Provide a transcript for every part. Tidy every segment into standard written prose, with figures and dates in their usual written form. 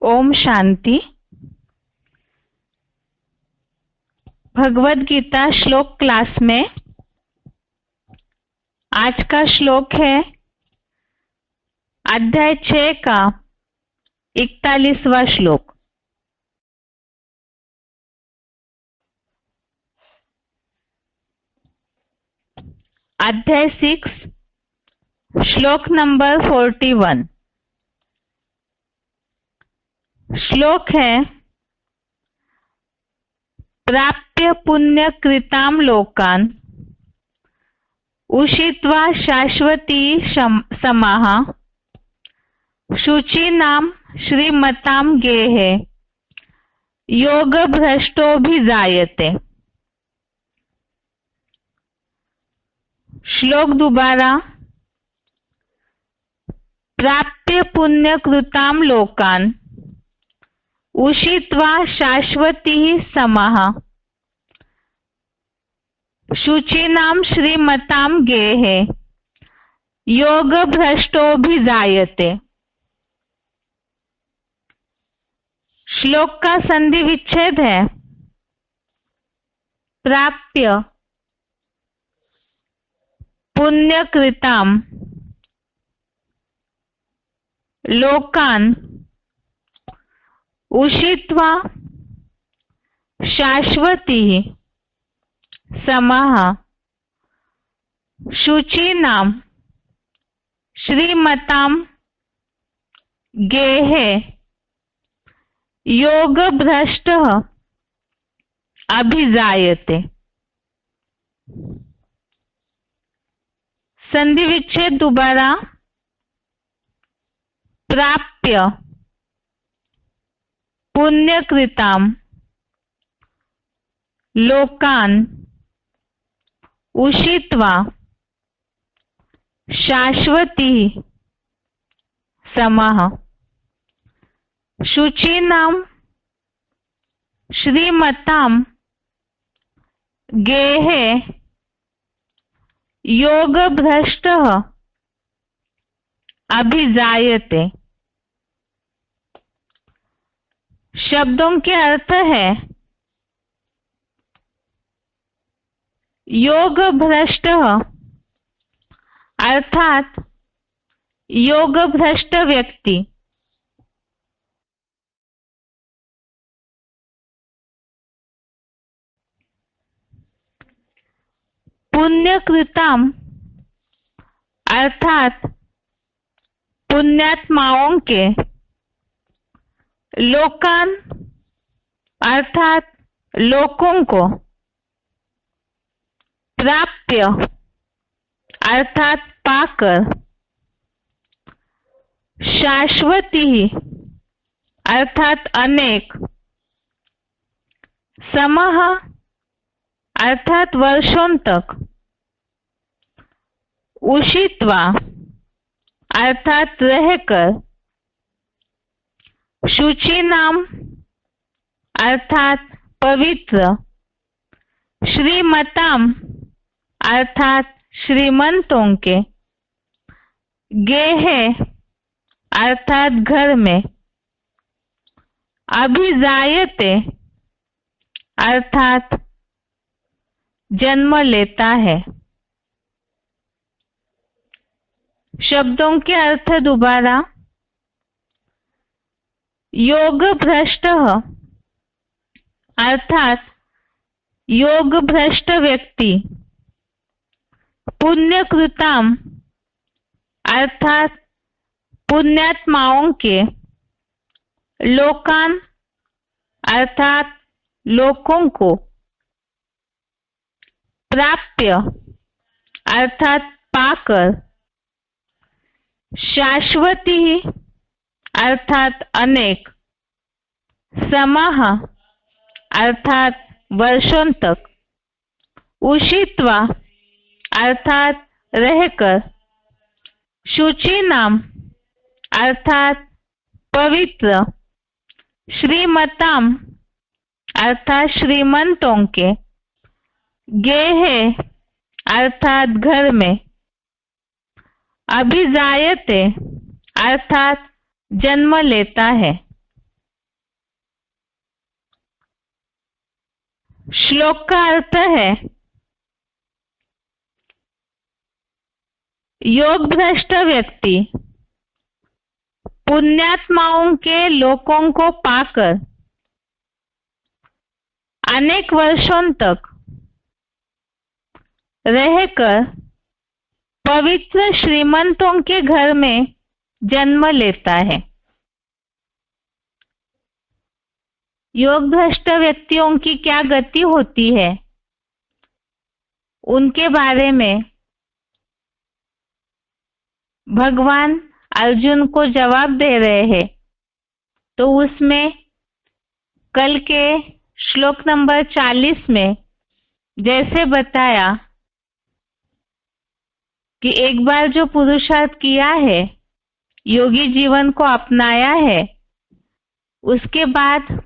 ओम शांति। भगवद गीता श्लोक क्लास में आज का श्लोक है अध्याय 6 का 41वां श्लोक। अध्याय 6 श्लोक नंबर 41। श्लोक है प्राप्य पुण्य कृताम लोकान उषित्वा शाश्वती समाः शुचीनाम श्रीमताम गेहे योग भ्रष्टोभिजायते। श्लोक दोबारा। प्राप्य पुण्य कृताम लोकान उषित्वा शाश्वती समाः शुचीनाम श्रीमताम गेहे योग भ्रष्टोभिजायते। श्लोक का संधि विच्छेद है प्राप्य पुण्यकृताम लोकान उषित्वा शाश्वती समाः शुचीनाम श्रीमताम गेहे योग भ्रष्ट अभिजायते। संधि विच्छेद दोबारा। प्राप्य पुण्यकृताम लोकान उषित्वा शाश्वती समाः शुचीनाम श्रीमताम गेहे योग भ्रष्ट अभिजायते। शब्दों के अर्थ है योग भ्रष्ट अर्थात योग भ्रष्ट व्यक्ति। पुण्यकृताम अर्थात पुण्यात्माओं के। लोकान अर्थात लोकों को। प्राप्य अर्थात पाकर। शाश्वती अर्थात अनेक। समाः अर्थात वर्षों तक। उषित्वा अर्थात रहकर। शुचीनाम अर्थात पवित्र। श्रीमताम अर्थात श्रीमंतों के। गेहे अर्थात घर में। अभिजायते अर्थात जन्म लेता है। शब्दों के अर्थ दोबारा। योग भ्रष्ट अर्थात योग भ्रष्ट व्यक्ति। पुण्यकृताम अर्थात पुण्यात्माओं के। लोकान अर्थात लोकों को। प्राप्य अर्थात पाकर। शाश्वती अर्थात अनेक। समाः अर्थात वर्षों तक। उषित्वा अर्थात रहकर। शुचीनाम अर्थात पवित्र। श्रीमताम अर्थात श्रीमंतों के। गेहे अर्थात घर में। अभिजायते अर्थात जन्म लेता है। श्लोक का अर्थ है, योग भ्रष्ट व्यक्ति पुण्यात्माओं के लोकों को पाकर अनेक वर्षों तक रहकर पवित्र श्रीमंतों के घर में जन्म लेता है। योग भ्रष्ट व्यक्तियों की क्या गति होती है, उनके बारे में भगवान अर्जुन को जवाब दे रहे हैं। तो उसमें कल के श्लोक नंबर 40 में जैसे बताया कि एक बार जो पुरुषार्थ किया है, योगी जीवन को अपनाया है, उसके बाद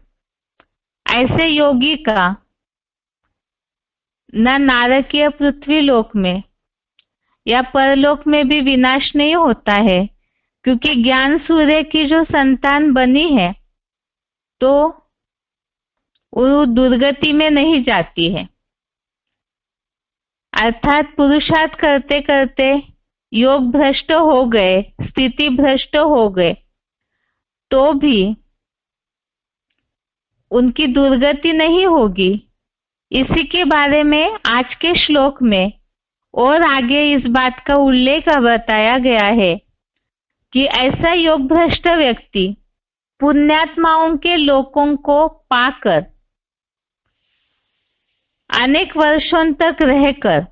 ऐसे योगी का न नारकीय पृथ्वी लोक में या परलोक में भी विनाश नहीं होता है, क्योंकि ज्ञान सूर्य की जो संतान बनी है तो वो दुर्गति में नहीं जाती है। अर्थात पुरुषार्थ करते करते योग भ्रष्ट हो गए, स्थिति भ्रष्ट हो गए, तो भी उनकी दुर्गति नहीं होगी। इसी के बारे में आज के श्लोक में और आगे इस बात का उल्लेख बताया गया है कि ऐसा योग भ्रष्ट व्यक्ति पुण्यात्माओं के लोकों को पाकर अनेक वर्षों तक रहकर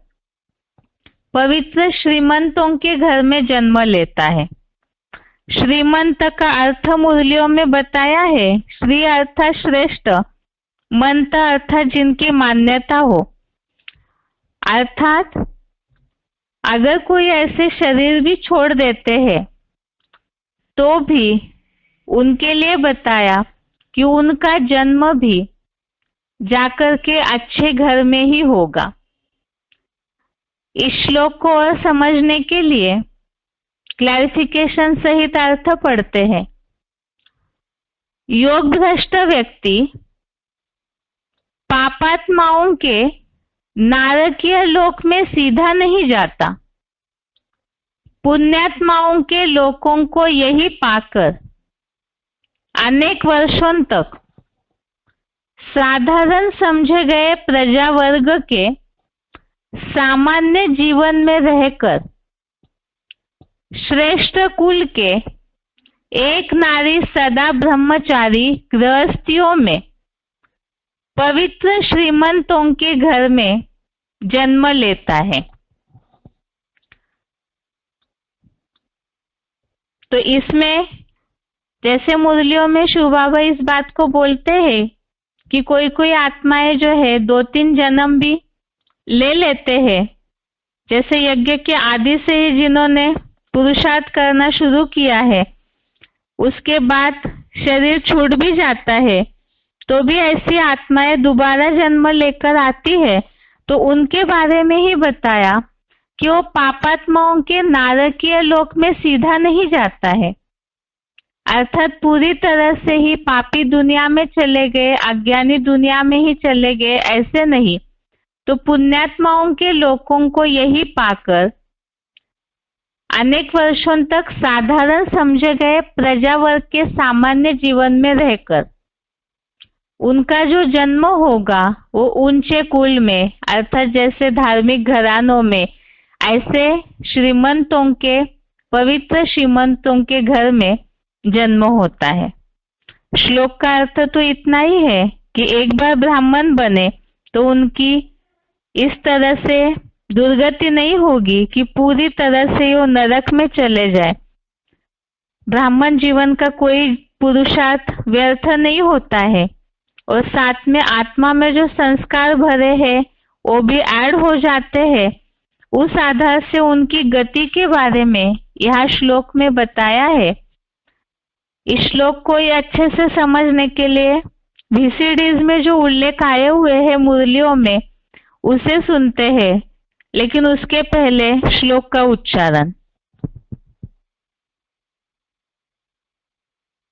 पवित्र श्रीमंतों के घर में जन्म लेता है। श्रीमंत का अर्थ मुरलियों में बताया है। श्री अर्थात श्रेष्ठ, मंत अर्थात जिनकी मान्यता हो। अर्थात अगर कोई ऐसे शरीर भी छोड़ देते हैं तो भी उनके लिए बताया कि उनका जन्म भी जाकर के अच्छे घर में ही होगा। इस श्लोक को और समझने के लिए क्लैरिफिकेशन सहित अर्थ पढ़ते हैं। योग भ्रष्ट व्यक्ति पापात्माओं के नारकीय लोक में सीधा नहीं जाता, पुण्यात्माओं के लोकों को यही पाकर अनेक वर्षों तक साधारण समझे गए प्रजा वर्ग के सामान्य जीवन में रहकर श्रेष्ठ कुल के एक नारी सदा ब्रह्मचारी गृहस्थियों में पवित्र श्रीमंतों के घर में जन्म लेता है। तो इसमें जैसे मुरलियों में शिव बाबा इस बात को बोलते हैं कि कोई कोई आत्माएं जो है 2-3 जन्म भी ले लेते हैं। जैसे यज्ञ के आदि से ही जिन्होंने पुरुषार्थ करना शुरू किया है, उसके बाद शरीर छूट भी जाता है, तो भी ऐसी आत्माएं दोबारा जन्म लेकर आती है। तो उनके बारे में ही बताया कि वो पापात्माओं के नारकीय लोक में सीधा नहीं जाता है, अर्थात पूरी तरह से ही पापी दुनिया में चले गए, अज्ञानी दुनिया में ही चले गए, ऐसे नहीं। तो पुण्यात्माओं के लोकों को यही पाकर अनेक वर्षों तक साधारण समझे गए प्रजा वर्ग के सामान्य जीवन में रहकर उनका जो जन्म होगा वो ऊंचे कुल में, अर्थात जैसे धार्मिक घरानों में, ऐसे श्रीमंतों के, पवित्र श्रीमंतों के घर में जन्म होता है। श्लोक का अर्थ तो इतना ही है कि एक बार ब्राह्मण बने तो उनकी इस तरह से दुर्गति नहीं होगी कि पूरी तरह से वो नरक में चले जाए। ब्राह्मण जीवन का कोई पुरुषार्थ व्यर्थ नहीं होता है, और साथ में आत्मा में जो संस्कार भरे हैं वो भी ऐड हो जाते हैं। उस आधार से उनकी गति के बारे में यह श्लोक में बताया है। इस श्लोक को ये अच्छे से समझने के लिए VCDs में जो उल्लेख आए हुए हैं मुरलियों में, उसे सुनते हैं, लेकिन उसके पहले श्लोक का उच्चारण।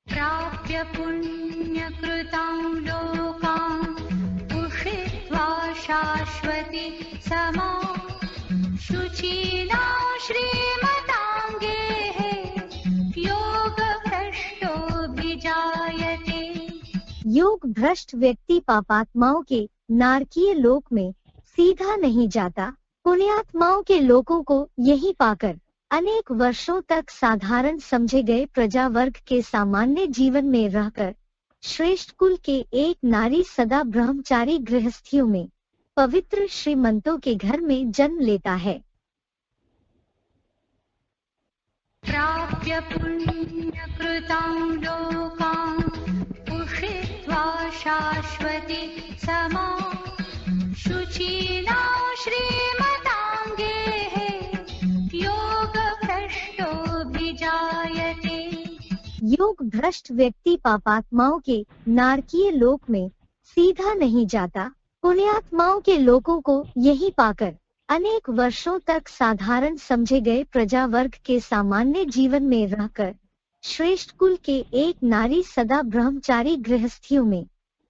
प्राप्य पुण्यकृतां लोकान् उषित्वा शाश्वती समा शुचिना श्रीमतांगे योग भ्रष्टोऽभिजायते। योग भ्रष्ट व्यक्ति पापात्माओं के नारकीय लोक में सीधा नहीं जाता, पुण्यात्माओं के लोगों को यही पाकर अनेक वर्षों तक साधारण समझे गए प्रजा वर्ग के सामान्य जीवन में रहकर श्रेष्ठ कुल के एक नारी सदा ब्रह्मचारी गृहस्थियों में पवित्र श्रीमंतों के घर में जन्म लेता है। प्राप्य पुण्यकृतां लोकान् उषित्वा शाश्वती समा शुचिना श्रीमतांगे योग भ्रष्टोऽभिजायते। योग भ्रष्ट व्यक्ति पापात्माओं के नारकीय लोक में सीधा नहीं जाता, पुण्यात्माओं के लोगों को यही पाकर अनेक वर्षों तक साधारण समझे गए प्रजा वर्ग के सामान्य जीवन में रहकर श्रेष्ठ कुल के एक नारी सदा ब्रह्मचारी गृहस्थियों में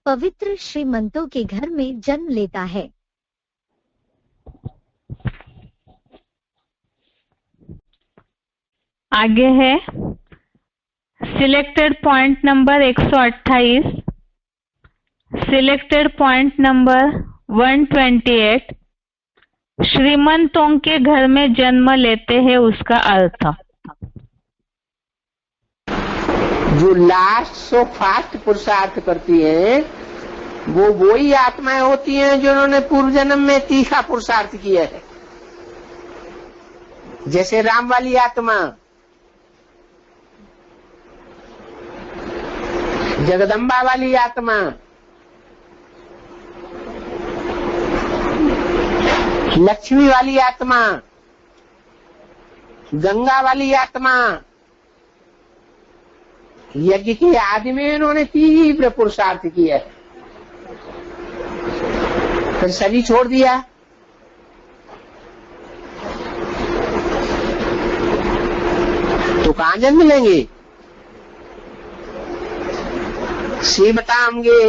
पवित्र श्रीमंतों के घर में जन्म लेता है। आगे है selected point number 128, selected point number 128, श्रीमंतों के घर में जन्म लेते हैं उसका अर्थ। जो लास्ट सो फास्ट पुरुषार्थ करती हैं वो वही आत्माएं होती हैं जिन्होंने पूर्व जन्म में तीखा पुरुषार्थ किया है। जैसे राम वाली आत्मा, जगदम्बा वाली आत्मा, लक्ष्मी वाली आत्मा, गंगा वाली आत्मा, यज्ञ के आदि में इन्होंने तीव्र पुरुषार्थ किया, फिर सभी छोड़ दिया। तो कहां जन्म लेंगे? श्रीमतांगे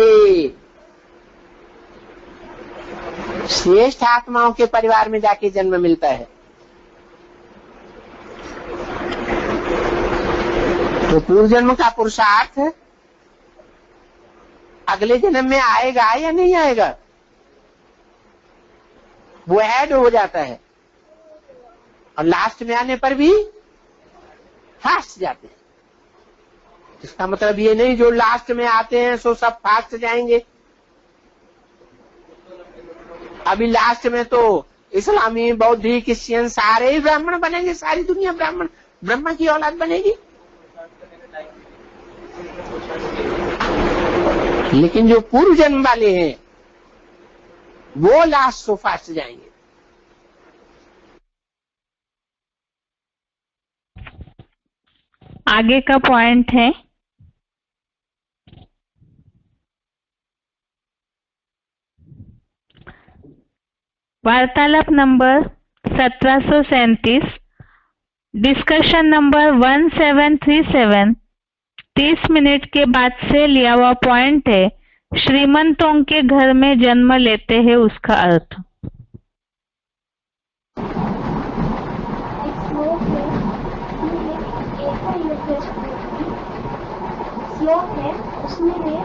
श्रेष्ठ आत्माओं के परिवार में जाके जन्म मिलता है। तो पूर्व जन्म का पुरुषार्थ अगले जन्म में आएगा या नहीं आएगा, वो ऐड हो जाता है और लास्ट में आने पर भी फास्ट जाते हैं। इसका मतलब ये नहीं जो लास्ट में आते हैं सो सब फास्ट जाएंगे। अभी लास्ट में तो इस्लामी, बौद्धिक, क्रिश्चियन सारे ही ब्राह्मण बनेंगे, सारी दुनिया ब्राह्मण, ब्रह्मा की औलाद बनेगी। लेकिन जो पूर्व जन्म वाले हैं वो लास्ट सो फास्ट जाएंगे। आगे का पॉइंट है वार्तालाप नंबर 1737, डिस्कशन नंबर 1737, 30 मिनट के बाद से लिया हुआ पॉइंट है श्रीमंतों के घर में जन्म लेते हैं उसका अर्थ। श्लोक है उसमें है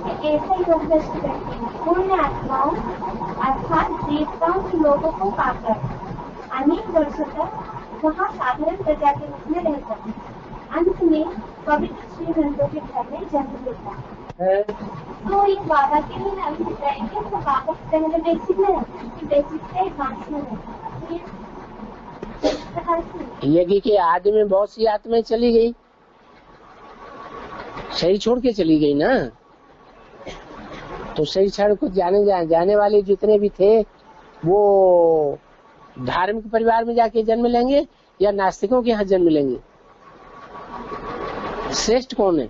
कि ऐसा योग व्यस्त व्यक्ति पुण्य आत्माओं अर्थात देवताओं के लोगों को पाकर अनेक वर्षों तक वहाँ साधारण प्रजा के रूप में रहता है, अंत में पवित्र श्रीमंतों के घर में जन्म लेता है। तो ये बाबा के लिए अभी बताएंगे तो बाबा पहले बेसिक में रहता है, बेसिक से एडवांस में रहता है। यज्ञ के आदि में बहुत सी आत्माएं चली गई, शरीर छोड़ के चली गई ना। तो शरीर छोड़ को जाने वाले जितने भी थे वो धार्मिक परिवार में जाके जन्म लेंगे या नास्तिकों के यहाँ जन्म लेंगे? श्रेष्ठ कौन है?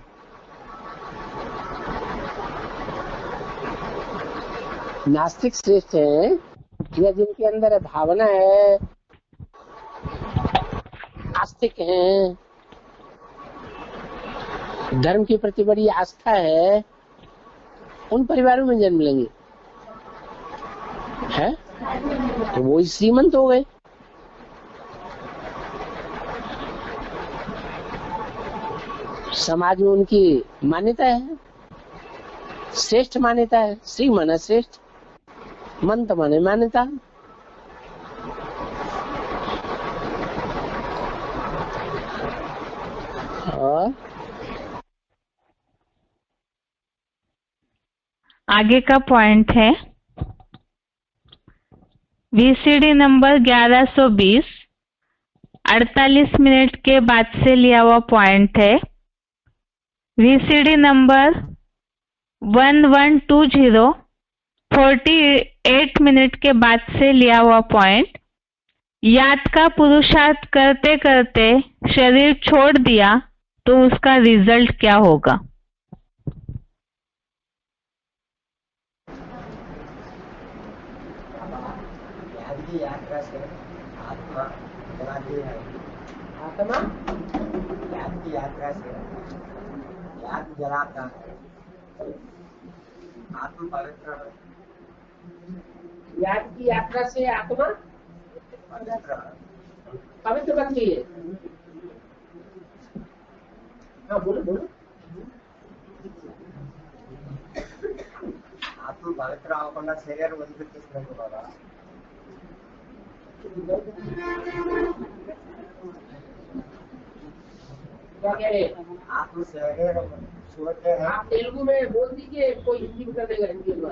नास्तिक श्रेष्ठ है या जिनके अंदर भावना है, आस्तिक हैं, धर्म के प्रति बड़ी आस्था है, उन परिवारों में जन्म लेंगे। है, तो वो श्रीमंत हो गए। समाज में उनकी मान्यता है, श्रेष्ठ मान्यता है। श्री माने श्रेष्ठ, मंत माने मान्यता। और आगे का पॉइंट है वीसीडी नंबर 1120, 48 मिनट के बाद से लिया हुआ पॉइंट है। वीसीडी नंबर 1120, 48 मिनट के बाद से लिया हुआ पॉइंट। याद का पुरुषार्थ करते करते शरीर छोड़ दिया तो उसका रिजल्ट क्या होगा? यात्रा से आत्मा जलाती है। आत्मा याद की यात्रा से याद जलाता है। आत्मा पवित्र है। याद की यात्रा से आत्मा पवित्र बनती है। हाँ बोलो बोलो। आत्मा पवित्र अवకుండా శరీరం వదిలిపెట్టేసినట్టు బాబా। क्या कह रहे? आत्मा शरीर छोड़ते हैं। आप तेलुगु में बोल दीजिए, कोई हिंदी में कर देगा हिंदी में।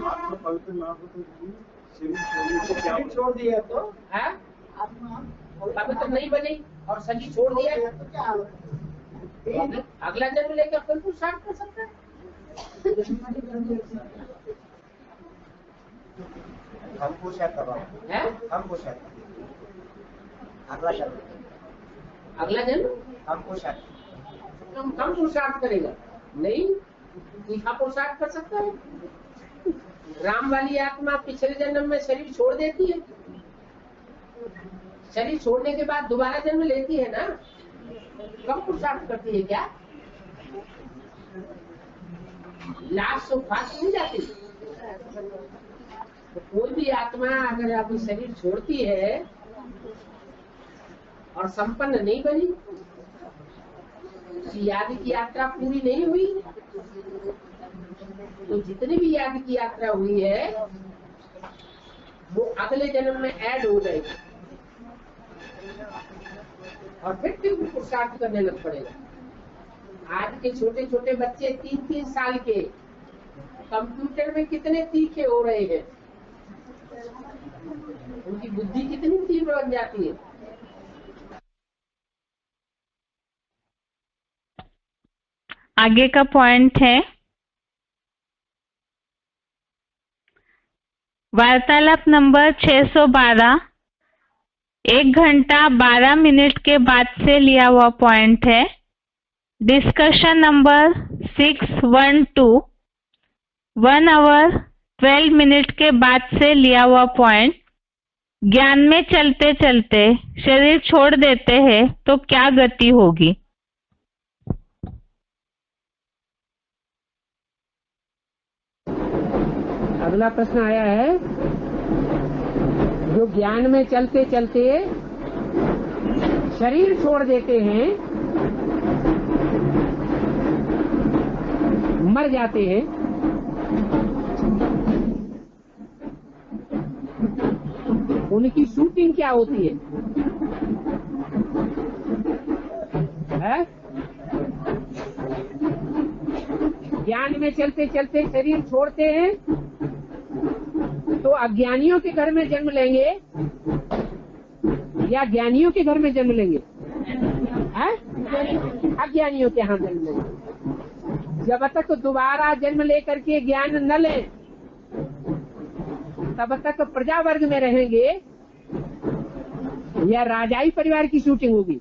आत्मा पवित्र ना हो तो शरीर छोड़ दिया तो है पवित्र नहीं बनी और शरीर छोड़ दिया तो क्या अगला जन्म लेकर फिर पुरुषार्थ कर सकता है। हम पूछा था है? हम पूछा था अगला शब्द अगला जन्म हम पूछा कम पुरुषार्थ करेगा नहीं, तीखा पुरुषार्थ कर सकता है। राम वाली आत्मा पिछले जन्म में शरीर छोड़ देती है, शरीर छोड़ने के बाद दोबारा जन्म लेती है ना, कम पुरुषार्थ करती है क्या? लास्ट तो फास्ट नहीं जाती। तो कोई भी आत्मा अगर अपनी शरीर छोड़ती है और संपन्न नहीं बनी, याद की यात्रा पूरी नहीं हुई, तो जितनी भी याद की यात्रा हुई है वो अगले जन्म में ऐड हो जाएगी और फिर पुरुषार्थ करने लग पड़ेगा। आज के छोटे छोटे बच्चे 3-3 साल के कंप्यूटर में कितने तीखे हो रहे हैं, उनकी बुद्धि कितनी तीव्र बन जाती है। आगे का पॉइंट है वार्तालाप नंबर 612, 1 घंटा 12 मिनट के बाद से लिया हुआ पॉइंट है। डिस्कशन नंबर 612, 1 आवर 12 मिनट के बाद से लिया हुआ पॉइंट। ज्ञान में चलते चलते शरीर छोड़ देते हैं तो क्या गति होगी? अगला प्रश्न आया है, जो ज्ञान में चलते चलते शरीर छोड़ देते हैं, मर जाते हैं, उनकी शूटिंग क्या होती है? ज्ञान में चलते चलते शरीर छोड़ते हैं तो अज्ञानियों के घर में जन्म लेंगे या ज्ञानियों के घर में जन्म लेंगे? अज्ञानियों के यहाँ जन्म लेंगे। जब तक दोबारा जन्म लेकर के ज्ञान न लें तब तक प्रजा वर्ग में रहेंगे या राजाई परिवार की शूटिंग होगी?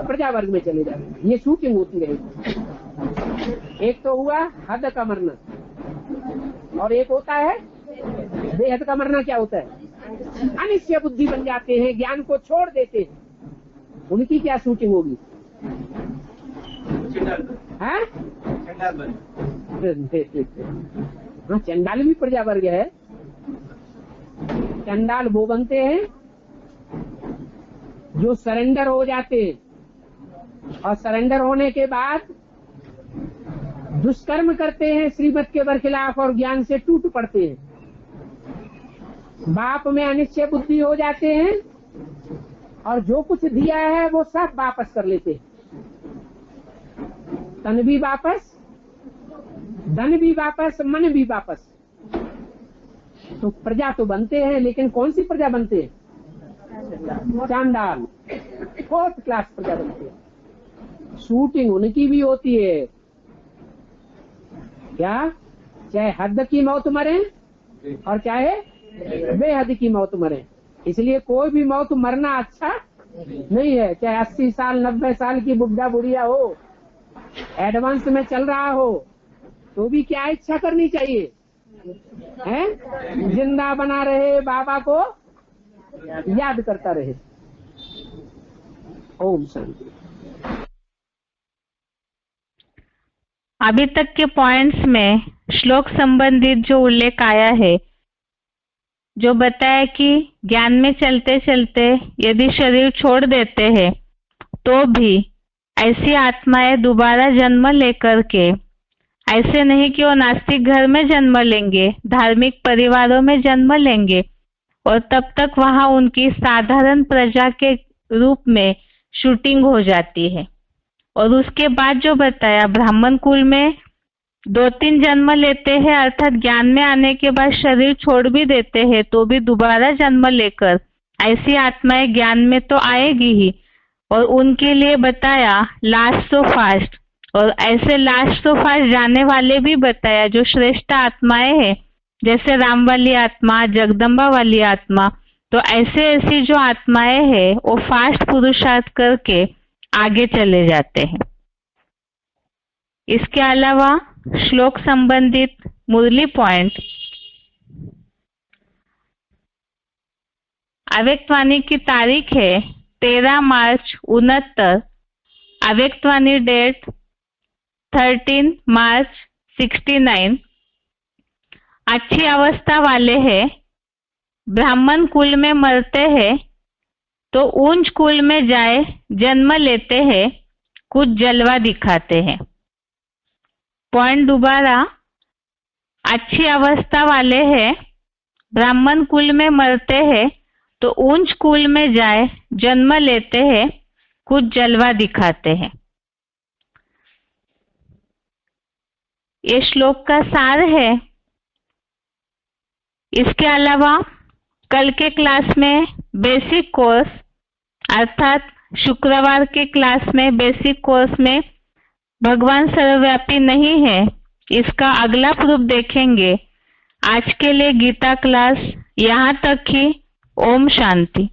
प्रजा वर्ग में चले जाएंगे। ये शूटिंग होती रहेगी। एक तो हुआ हद का मरना और एक होता है बेहद का मरना। क्या होता है? अनिश्चय बुद्धि बन जाते हैं, ज्ञान को छोड़ देते हैं। उनकी क्या शूटिंग होगी? हाँ, चंडाल भी प्रजा वर्ग है। चंडाल वो बनते हैं जो सरेंडर हो जाते हैं और सरेंडर होने के बाद दुष्कर्म करते हैं श्रीमत के बरखिलाफ और ज्ञान से टूट पड़ते हैं। बाप में अनिश्चय बुद्धि हो जाते हैं और जो कुछ दिया है वो सब वापस कर लेते हैं। तन भी वापस, धन भी वापस, मन भी वापस। तो प्रजा तो बनते हैं, लेकिन कौन सी प्रजा बनते हैं? चांडाल, 4th क्लास प्रजा बनते हैं। शूटिंग उनकी भी होती है क्या? चाहे हद की मौत मरे और चाहे बेहद की मौत मरे। इसलिए कोई भी मौत मरना अच्छा नहीं है। चाहे 80 साल 90 साल की बुढ़ा बुढ़िया हो, एडवांस में चल रहा हो, तो भी क्या इच्छा करनी चाहिए है? जिंदा बना रहे, बाबा को याद करता रहे। ओम शांति। अभी तक के पॉइंट्स में श्लोक संबंधित जो उल्लेख आया है, जो बताया कि ज्ञान में चलते चलते यदि शरीर छोड़ देते हैं तो भी ऐसी आत्माएं दोबारा जन्म लेकर के, ऐसे नहीं कि वो नास्तिक घर में जन्म लेंगे, धार्मिक परिवारों में जन्म लेंगे और तब तक वहां उनकी साधारण प्रजा के रूप में शूटिंग हो जाती है। और उसके बाद जो बताया, ब्राह्मण कुल में 2-3 जन्म लेते हैं, अर्थात ज्ञान में आने के बाद शरीर छोड़ भी देते हैं तो भी दोबारा जन्म लेकर ऐसी आत्माएं ज्ञान में तो आएगी ही। और उनके लिए बताया लास्ट सो फास्ट, और ऐसे लास्ट सो फास्ट जाने वाले भी बताया जो श्रेष्ठ आत्माएं हैं, जैसे राम वाली आत्मा, जगदम्बा वाली आत्मा। तो ऐसी जो आत्माएं हैं वो फास्ट पुरुषार्थ करके आगे चले जाते हैं। इसके अलावा श्लोक संबंधित मुरली पॉइंट, अव्यक्तवाणी की तारीख है 13 मार्च 69, अव्यक्तवाणी डेट 13 मार्च 69। अच्छी अवस्था वाले हैं, ब्राह्मण कुल में मरते हैं तो ऊंच कुल में जाए जन्म लेते हैं, कुछ जलवा दिखाते हैं। पॉइंट दोबारा, अच्छी अवस्था वाले हैं, ब्राह्मण कुल में मरते हैं तो ऊंच कुल में जाए जन्म लेते हैं, कुछ जलवा दिखाते हैं। ये श्लोक का सार है। इसके अलावा कल के क्लास में बेसिक कोर्स, अर्थात शुक्रवार के क्लास में बेसिक कोर्स में भगवान सर्वव्यापी नहीं है, इसका अगला प्रूफ देखेंगे। आज के लिए गीता क्लास यहाँ तक ही। ओम शांति।